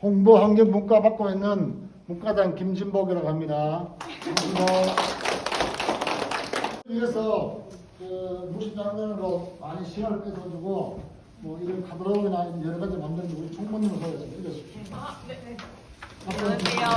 홍보 환경 문과 맡고 있는 문과장 김진복이라고 합니다. 김진복. 이래서 무신장면으로 많이 시간을 뺏어주고 뭐 이런 카talog이나 여러 가지 만드는 우리 총무님을 소개해서 드렸습니다. 네. 안녕하세요.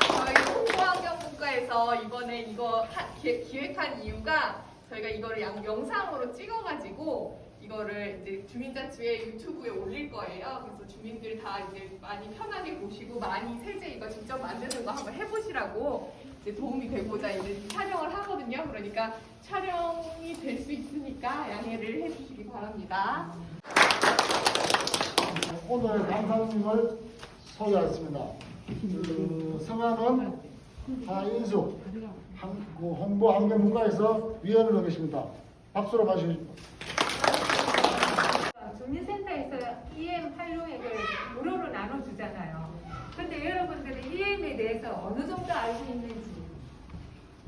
저희 홍보환경문과에서 이번에 이거 기획한 이유가 저희가 이거를 영상으로 찍어가지고 이거를 이제 주민자치회 유튜브에 올릴 거예요. 그래서 주민들 다 이제 많이 편하게 보시고 많이 세제 이거 직접 만드는 거 한번 해보시라고 이제 도움이 되고자 이제 촬영을 하거든요. 그러니까 촬영이 될 수 있으니까 양해를 해주시기 바랍니다. 오늘 강사님을 소개하겠습니다. 성함은 하인숙, 홍보환경문과에서 위원으로 계십니다. 박수로 맞으십시오. 주민센터에서 EM 활용액을 무료로 나눠주잖아요. 근데 여러분들이 EM에 대해서 어느 정도 알고 있는지,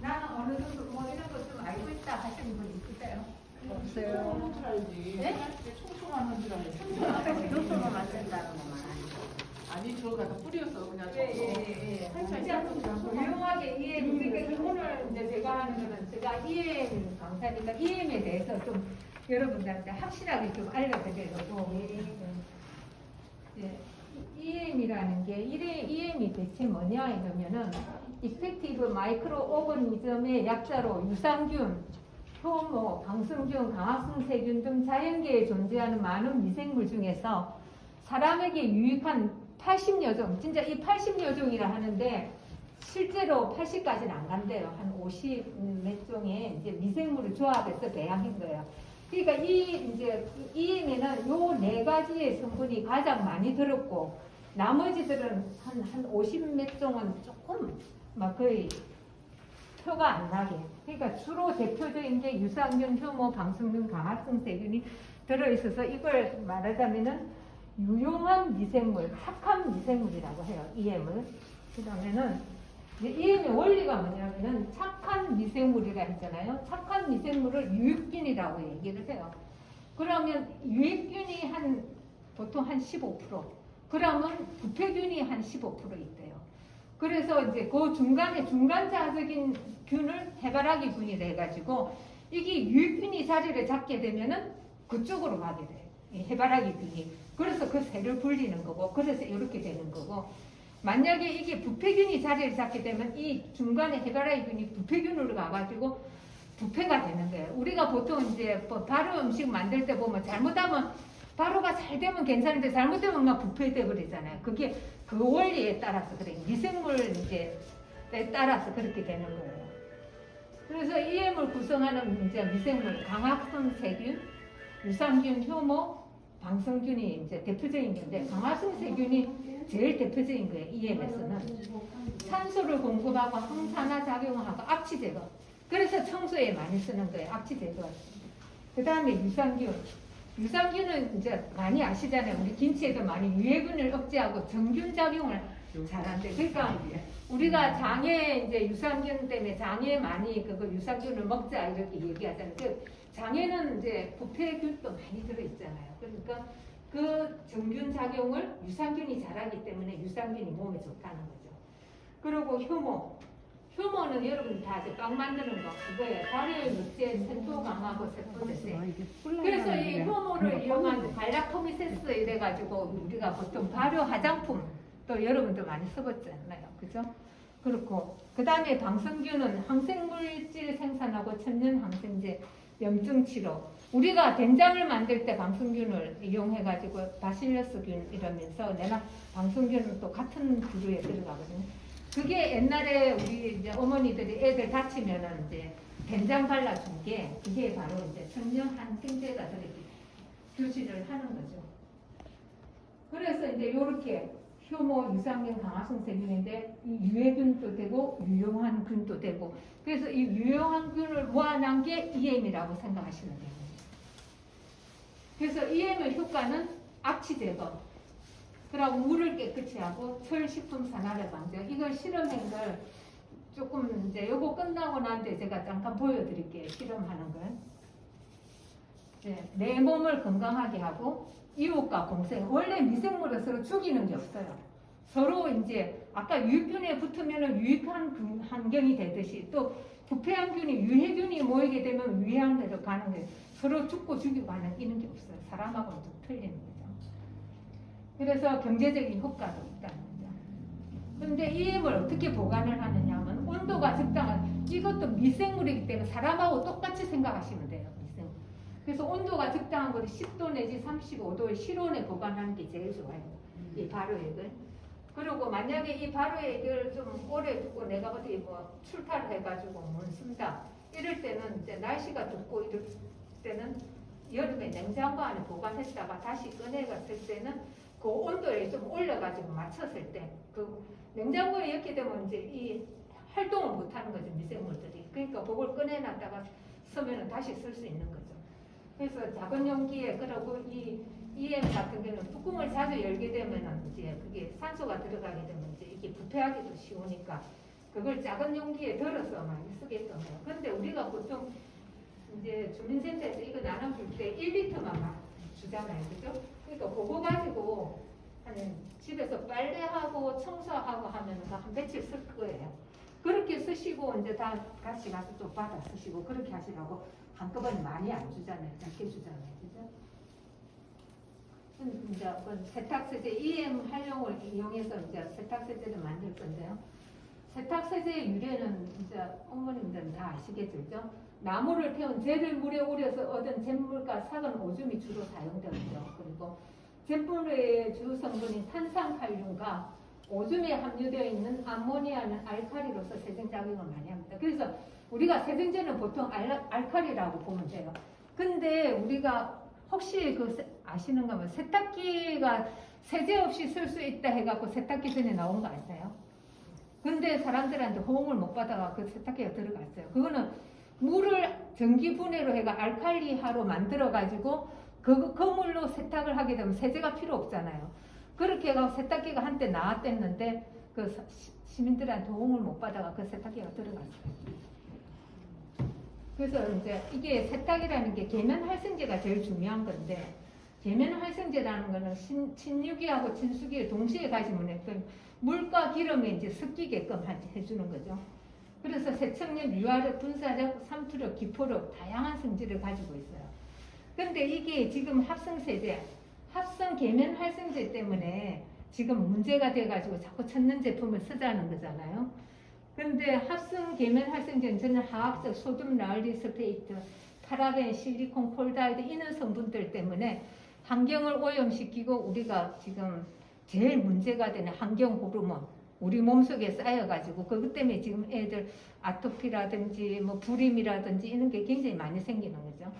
나는 어느 정도 뭐 이런 것 좀 알고 있다 하시는 분 있으세요? 없어요. 줄 알지. 네? 청소하는 줄 알지. 노트만 만든다는 것만 아니 저거 갖다 뿌려서 그냥 예. 청소. 유용하게 EM, 그러니까 오늘 이제 제가 하는 거는 제가 EM 강사니까 EM에 대해서 좀 여러분들한테 확실하게 좀 알려드리려고. EM이라는 게 EM이 대체 뭐냐 이러면은 이펙티브 마이크로 오거니즘의 약자로 유산균, 효모, 방승균, 강합성 세균 등 자연계에 존재하는 많은 미생물 중에서 사람에게 유익한 80여 종, 진짜 이 80여 종이라 하는데 실제로 80까지는 안 간대요. 한 50 몇 종의 이제 미생물을 조합해서 배양한 거예요. 그러니까 이제 EM에는 요 네 가지의 성분이 가장 많이 들었고 나머지들은 한 50 몇 종은 조금 막 거의 표가 안 나게. 그러니까 주로 대표적인 게 유산균, 효모, 방승균, 강합성 세균이 들어있어서 이걸 말하자면은 유용한 미생물, 착한 미생물이라고 해요. EM을. 그다음에는 EM의 원리가 뭐냐면은 착한 미생물이라 했잖아요. 착한 미생물을 유익균이라고 얘기를 해요. 그러면 유익균이 보통 한 15%, 그러면 부패균이 한 15% 있대요. 그래서 이제 그 중간에 중간자적인 균을 해바라기 균이 돼가지고 이게 유익균이 자리를 잡게 되면은 그쪽으로 가게 돼요. 이 해바라기 균이. 그래서 그 새를 불리는 거고, 그래서 이렇게 되는 거고. 만약에 이게 부패균이 자리를 잡게 되면 이 중간에 해바라기 균이 부패균으로 가가지고 부패가 되는 거예요. 우리가 보통 이제 뭐 발효 음식 만들 때 보면 잘못하면 발효가 잘 되면 괜찮은데 잘못되면 막 부패돼 버리잖아요. 그게 그 원리에 따라서 그래. 미생물 이제에 따라서 그렇게 되는 거예요. 그래서 EM을 구성하는 이제 미생물 강합성 세균, 유산균, 효모, 방성균이 이제 대표적인 건데 강합성 세균이 제일 대표적인 거예요. EM에서는 산소를 공급하고 항산화 작용하고 악취 제거. 그래서 청소에 많이 쓰는 거예요. 악취 제거. 그 다음에 유산균. 유산균은 이제 많이 아시잖아요. 우리 김치에도 많이 유해균을 억제하고 정균 작용을 잘한대. 그러니까 우리가 장에 이제 유산균 때문에 장에 많이 그거 유산균을 먹자 이렇게 얘기하잖아요. 그 장에는 이제 부패균도 많이 들어있잖아요. 그러니까 그 정균 작용을 유산균이 잘하기 때문에 유산균이 몸에 좋다는 거죠. 그리고 효모. 효모는 여러분 다 이제 빵 만드는 거 그거예요. 발효 육제, 세포 강하고 세포 대세. 그래서 이 효모를 이용한 갈락토미세스 이래가지고 우리가 보통 발효 화장품 또 여러분도 많이 써봤잖아요. 그죠? 그렇고 그 다음에 방성균은 항생물질 생산하고 천연 항생제, 염증 치료. 우리가 된장을 만들 때 방성균을 이용해가지고 바실러스균 이러면서 내가 방성균은 또 같은 부류에 들어가거든요. 그게 옛날에 우리 이제 어머니들이 애들 다치면은 이제 된장 발라준 게 그게 바로 이제 천연 항생제가 들어있기 교치를 하는 거죠. 그래서 이제 요렇게 효모, 유산균, 강합성 세균인데 이 유해균도 되고 유용한 균도 되고 그래서 이 유용한 균을 모아놓은 게 EM이라고 생각하시면 됩니다. 그래서 EM의 효과는 악취 제거, 그리고 물을 깨끗이 하고 철식품 산화를 방지. 이걸 실험한 걸 조금 이제 요거 끝나고 난 뒤에 제가 잠깐 보여드릴게요. 실험하는 걸. 내 몸을 건강하게 하고 이웃과 공생. 원래 미생물은 서로 죽이는 게 없어요. 서로 이제 아까 유익균에 붙으면 유익한 환경이 되듯이 또 부패한균이 유해균이 모이게 되면 유해한 데로 가는 거예요. 서로 죽고 죽이고 하는 이런 게 없어요. 사람하고는 좀 틀리는 거죠. 그래서 경제적인 효과도 있다는 거죠. 그런데 EM을 어떻게 보관을 하느냐 하면 온도가 적당한, 이것도 미생물이기 때문에 사람하고 똑같이 생각하시면 돼요. 미생물. 그래서 온도가 적당한 것도 10도 내지 35도의 실온에 보관하는 게 제일 좋아요. 이 발효액을. 그리고 만약에 이 발효액을 좀 오래 두고 내가 어디 뭐 출타를 해가지고 못 쓴다. 이럴 때는 이제 날씨가 덥고 이럴 때는 여름에 냉장고 안에 보관했다가 다시 꺼내갔을 때는 그 온도를 좀 올려가지고 맞췄을 때 그 냉장고에 이렇게 되면 이제 이 활동을 못하는 거죠, 미생물들이. 그러니까 그걸 꺼내놨다가 쓰면은 다시 쓸 수 있는 거죠. 그래서 작은 용기에, 그리고 이 EM 같은 경우는 뚜껑을 자주 열게 되면은 이제 그게 산소가 들어가게 되면 이제 이게 부패하기도 쉬우니까 그걸 작은 용기에 덜어서 많이 쓰게끔 해요. 근데 우리가 보통 이제 주민센터에서 이거 나눠줄 때 1리터만 막 주잖아요. 그죠? 그러니까 그거 가지고 한 집에서 빨래하고 청소하고 하면 한 며칠 쓸 거예요. 그렇게 쓰시고 이제 다 같이 가서 또 받아 쓰시고 그렇게 하시라고 한꺼번에 많이 안 주잖아요. 작게 주잖아요. 그죠? 이제 세탁세제 EM 활용을 이용해서 이제 세탁세제를 만들 건데요. 세탁세제의 유래는 이제 어머님들은 다 아시겠죠? 나무를 태운 재를 물에 우려서 얻은 잿물과 삭은 오줌이 주로 사용되죠. 그리고 잿물의 주 성분인 탄산칼륨과 오줌에 함유되어 있는 암모니아는 알칼리로서 세정 작용을 많이 합니다. 그래서 우리가 세정제는 보통 알칼리라고 보면 돼요. 근데 우리가 혹시 아시는가 하면 세탁기가 세제 없이 쓸 수 있다 해갖고 세탁기 전에 나온 거 아세요? 근데 사람들한테 호응을 못 받아가 그 세탁기가 들어갔어요. 그거는 물을 전기 분해로 해가 알칼리하로 만들어가지고 그 물로 세탁을 하게 되면 세제가 필요 없잖아요. 그렇게 해서 세탁기가 한때 나왔댔는데 그 시민들한테 호응을 못 받아가 그 세탁기가 들어갔어요. 그래서 이제 이게 세탁이라는 게 계면 활성제가 제일 중요한 건데 계면 활성제라는 거는 친유기하고 친수기를 동시에 가지면 그 물과 기름에 이제 섞이게끔 해주는 거죠. 그래서 세척력, 유화력, 분사력, 삼투력, 기포력 다양한 성질을 가지고 있어요. 근데 이게 지금 합성세제, 합성 계면 활성제 때문에 지금 문제가 돼가지고 자꾸 천연 제품을 쓰자는 거잖아요. 근데 합성 계면 활성제는 저는 화학적 소듐 라울리스페이트, 파라벤, 실리콘, 폴다이드 이런 성분들 때문에 환경을 오염시키고 우리가 지금 제일 문제가 되는 환경 호르몬 우리 몸속에 쌓여가지고 그것 때문에 지금 애들 아토피라든지 뭐 불임이라든지 이런 게 굉장히 많이 생기는 거죠.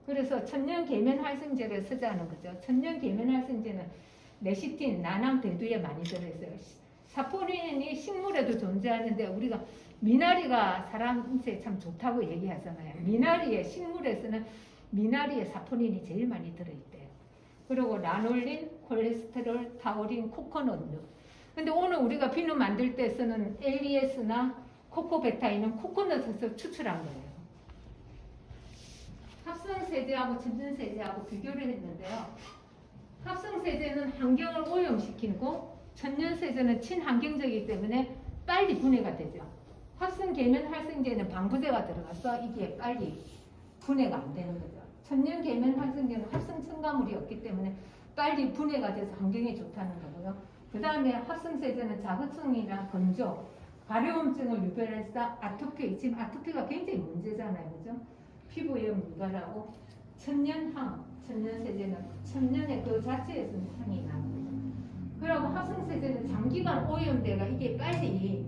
그래서 천연 계면 활성제를 쓰자는 거죠. 천연 계면 활성제는 레시틴, 나남, 대두에 많이 들어있어요. 사포닌이 식물에도 존재하는데 우리가 미나리가 사람한테 참 좋다고 얘기하잖아요. 미나리에 식물에서는 미나리에 사포닌이 제일 많이 들어있대요. 그리고 라놀린, 콜레스테롤, 타우린, 코코넛류. 근데 오늘 우리가 비누 만들 때 쓰는 ABS나 코코베타인은 코코넛에서 추출한 거예요. 합성세제하고 천연세제하고 비교를 했는데요. 합성세제는 환경을 오염시키고 천연세제는 친환경적이기 때문에 빨리 분해가 되죠. 합성계면 활성제는 방부제가 들어가서 이게 빨리 분해가 안 되는 거죠. 천연계면 활성제는 합성 첨가물이 없기 때문에 빨리 분해가 돼서 환경에 좋다는 거고요. 그 다음에 합성세제는 자극성이나 건조, 발효염증을 유발해서 아토피, 지금 아토피가 굉장히 문제잖아요. 그죠? 피부염 유발하고 천연향, 천연세제는 천연의 그 자체에서 향이 나는 거죠. 그리고 합성세제는 장기간 오염돼가 이게 빨리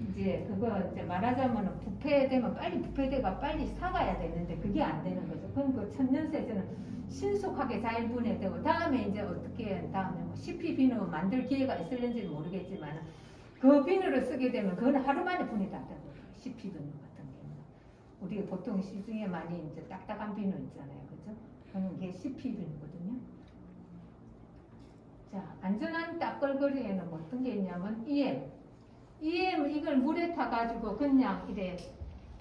이제 그거 이제 말하자면 부패되면 빨리 부패돼가 빨리 사가야 되는데 그게 안 되는 거죠. 그럼 그 천연세제는 신속하게 잘 분해되고 다음에 이제 어떻게 다음에 뭐 CP 비누 만들 기회가 있을는지는 모르겠지만 그 비누를 쓰게 되면 그건 하루 만에 분해 다 되고 CP 비누 같은 경우는 우리가 보통 시중에 많이 이제 딱딱한 비누 있잖아요, 그죠? 그런 게 CP 비누거든요. 자, 안전한 딱걸거리에는 어떤 게 있냐면 EM 이걸 물에 타가지고 그냥 이래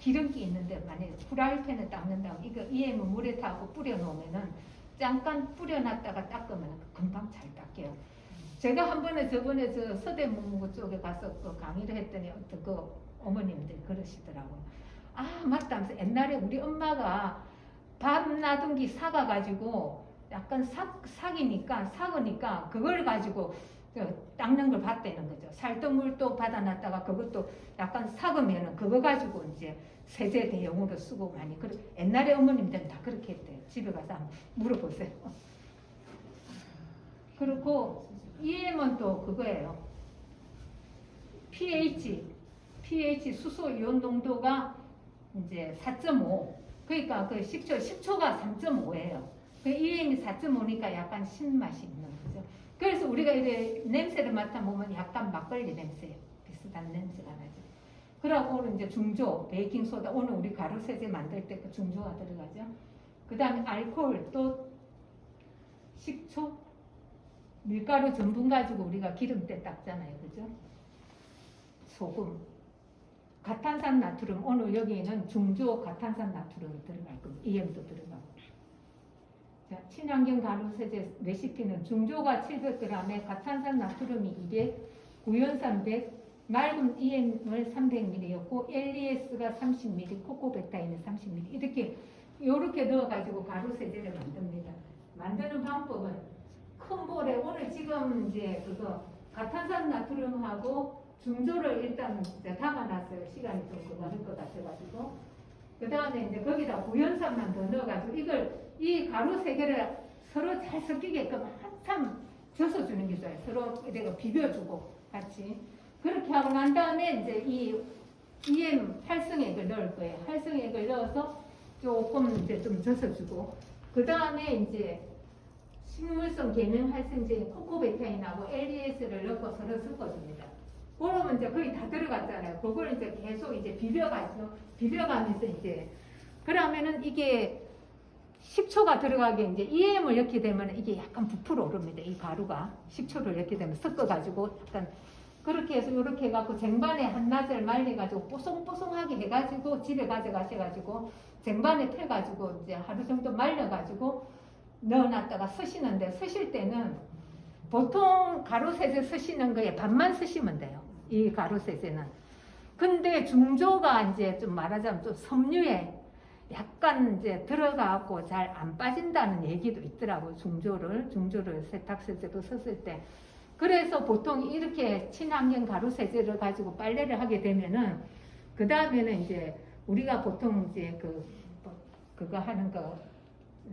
기름기 있는데 만약에 프라이팬에 닦는다면 이거 EM을 물에 타고 뿌려 놓으면은 잠깐 뿌려놨다가 닦으면 금방 잘 닦여요. 제가 한 번에 저번에 저 서대문구 쪽에 가서 그 강의를 했더니 어떤 그 어머님들이 그러시더라고요. 아 맞다 하면서 옛날에 우리 엄마가 밥 놔둔기 사가가지고 약간 삭으니까 그걸 가지고 닦는 걸 봤다는 거죠. 살떡물도 받아놨다가 그것도 약간 삭으면은 그거 가지고 이제 세제 대용으로 쓰고 많이 그래. 옛날에 어머님들은 다 그렇게 했대요. 집에 가서 한번 물어보세요. 그리고 EM은 또 그거예요. pH 수소 이온 농도가 이제 4.5. 그러니까 그 식초가 3.5예요. 그 EM이 4.5니까 약간 신맛이 있는 거죠. 그래서 우리가 이제 냄새를 맡아보면 약간 막걸리 냄새 비슷한 냄새가 나죠. 그러고 오늘 이제 중조, 베이킹소다. 오늘 우리 가루 세제 만들 때 그 중조가 들어가죠. 그 다음에 알코올, 또 식초, 밀가루 전분 가지고 우리가 기름때 닦잖아요. 그죠? 소금, 가탄산 나트륨. 오늘 여기는 중조 가탄산 나트륨이 들어갈 겁니다. EM도 들어가고. 자, 친환경 가루 세제 레시피는 중조가 700g에 가탄산 나트륨이 200, 구연산 100, 맑은 EM을 300ml였고 LES가 30ml, 코코베타인은 30ml 이렇게 넣어가지고 가루 세제를 만듭니다. 만드는 방법은 큰 볼에 오늘 지금 이제 그거 가탄산 나트륨하고 중조를 일단 이제 담아놨어요. 시간이 좀 그거 할 것 같아가지고 그 다음에 이제 거기다 구연산만 더 넣어가지고 이 가루 세 개를 서로 잘 섞이게끔 한참 젖어주는 게 좋아요. 서로 내가 비벼주고 같이 그렇게 하고 난 다음에 이제 이 EM 활성액을 넣을 거예요. 활성액을 넣어서 조금 이제 좀 젖어주고 그 다음에 이제 식물성 계면 활성제인 코코베타인하고 LES를 넣고 서로 섞어줍니다. 그러면 이제 거의 다 들어갔잖아요. 그걸 이제 계속 이제 비벼가면서 이제 그러면은 이게 식초가 들어가게 이제 EM을 넣게 되면 이게 약간 부풀어 오릅니다. 이 가루가 식초를 넣게 되면 섞어가지고 약간 그렇게 해서 이렇게 해갖고 쟁반에 한낮을 말려가지고 뽀송뽀송하게 해가지고 집에 가져가셔가지고 쟁반에 펴가지고 이제 하루 정도 말려가지고 넣어놨다가 쓰시는데 쓰실 때는 보통 가루 세제 쓰시는 거에 반만 쓰시면 돼요. 이 가루 세제는. 근데 중조가 이제 좀 말하자면 좀 섬유에 약간 이제 들어가고 잘 안 빠진다는 얘기도 있더라고요. 중조를 세탁세제도 썼을 때. 그래서 보통 이렇게 친환경 가루 세제를 가지고 빨래를 하게 되면은 그 다음에는 이제 우리가 보통 이제 그거 하는 거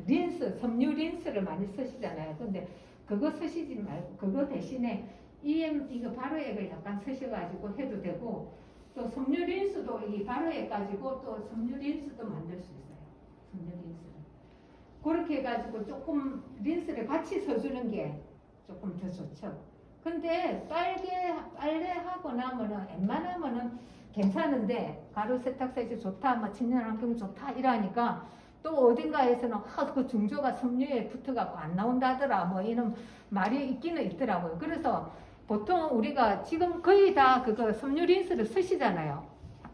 린스, 섬유 린스를 많이 쓰시잖아요. 근데 그거 쓰시지 말고 그거 대신에 EM 이거 발효액을 약간 쓰셔가지고 해도 되고 또 섬유 린스도 이 발효액 가지고 또 섬유 린스도 만들 수 있어요. 섬유 린스를 그렇게 해가지고 조금 린스를 같이 써주는 게 조금 더 좋죠. 근데 빨래하고 나면은 웬만하면은 괜찮은데 가루 세탁세제 좋다, 뭐 친환경 좋다 이러니까 또 어딘가에서는 그 중조가 섬유에 붙어갖고 안 나온다더라 뭐 이런 말이 있기는 있더라고요. 그래서 보통 우리가 지금 거의 다 그거 섬유 린스를 쓰시잖아요.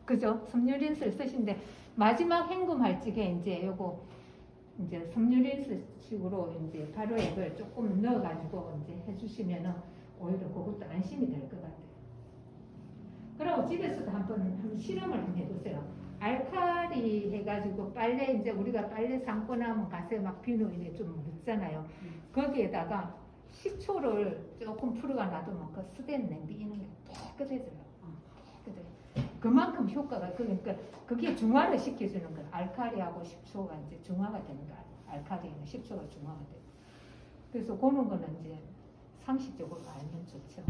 그죠? 섬유 린스를 쓰시는데 마지막 헹굼할 적에 이제 요거 이제 섬유 린스 식으로 이제 발효액을 조금 넣어가지고 이제 해주시면은 오히려 그것도 안심이 될 것 같아요. 그리고 집에서도 한번 실험을 한번 해보세요. 알칼리 해가지고 빨래 이제 우리가 빨래 삶고 나면 가서 막 비누 좀 묻잖아요. 거기에다가 식초를 조금 풀어가 놔두면 그 스댄 냄비 있는 게 깨끗해져요. 깨끗해. 그만큼 효과가 그러니까 그게 중화를 시켜주는 거예요. 알칼리하고 식초가 이제 중화가 되는 거예요. 알칼리는 식초가 중화가 돼요. 그래서 그런 거는 이제 상식적으로 알면 좋죠.